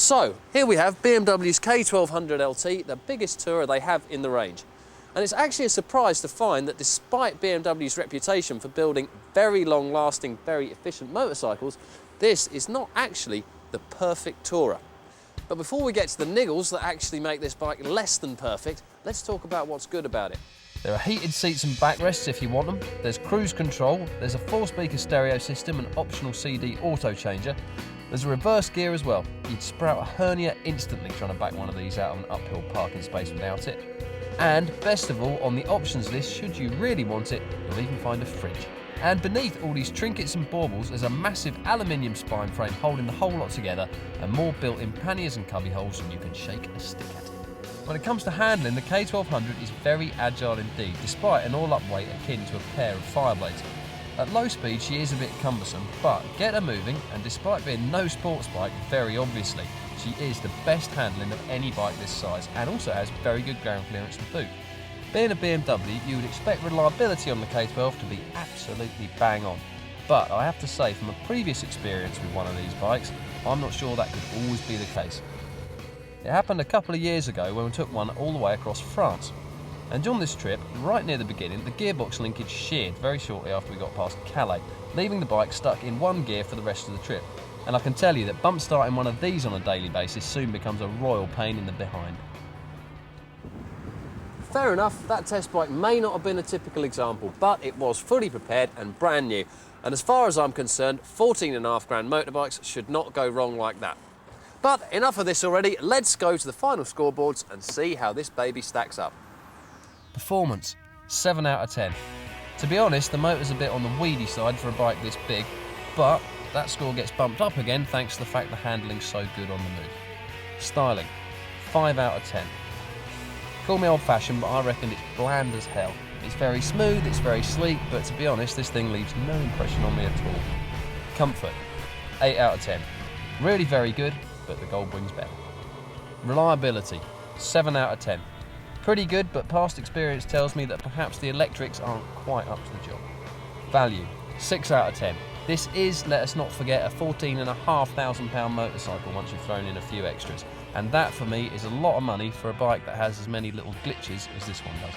So here we have BMW's K1200LT, the biggest tourer they have in the range. And it's actually a surprise to find that despite BMW's reputation for building very long-lasting, very efficient motorcycles, this is not actually the perfect tourer. But before we get to the niggles that actually make this bike less than perfect, let's talk about what's good about it. There are heated seats and backrests if you want them, there's cruise control, there's a 4-speaker stereo system and optional CD auto changer, there's a reverse gear as well. You'd sprout a hernia instantly trying to back one of these out of an uphill parking space without it. And best of all, on the options list, should you really want it, you'll even find a fridge. And beneath all these trinkets and baubles, there's a massive aluminium spine frame holding the whole lot together and more built-in panniers and cubby holes than you can shake a stick at. When it comes to handling, the K1200 is very agile indeed, despite an all-up weight akin to a pair of Fireblades. At low speed, she is a bit cumbersome, but get her moving, and despite being no sports bike, very obviously, she is the best handling of any bike this size, and also has very good ground clearance to boot. Being a BMW, you would expect reliability on the K12 to be absolutely bang on. But I have to say, from a previous experience with one of these bikes, I'm not sure that could always be the case. It happened a couple of years ago when we took one all the way across France. And on this trip, right near the beginning, the gearbox linkage sheared very shortly after we got past Calais, leaving the bike stuck in one gear for the rest of the trip. And I can tell you that bump starting one of these on a daily basis soon becomes a royal pain in the behind. Fair enough, that test bike may not have been a typical example, but it was fully prepared and brand new. And as far as I'm concerned, 14.5 grand motorbikes should not go wrong like that. But enough of this already, let's go to the final scoreboards and see how this baby stacks up. Performance, 7 out of 10. To be honest, the motor's a bit on the weedy side for a bike this big, but that score gets bumped up again thanks to the fact the handling's so good on the move. Styling, 5 out of 10. Call me old-fashioned, but I reckon it's bland as hell. It's very smooth, it's very sleek, but to be honest, this thing leaves no impression on me at all. Comfort, 8 out of 10. Really very good, but the Goldwing's better. Reliability, 7 out of 10. Pretty good, but past experience tells me that perhaps the electrics aren't quite up to the job. Value, 6 out of 10. This is, let us not forget, a £14,500 motorcycle once you've thrown in a few extras. And that, for me, is a lot of money for a bike that has as many little glitches as this one does.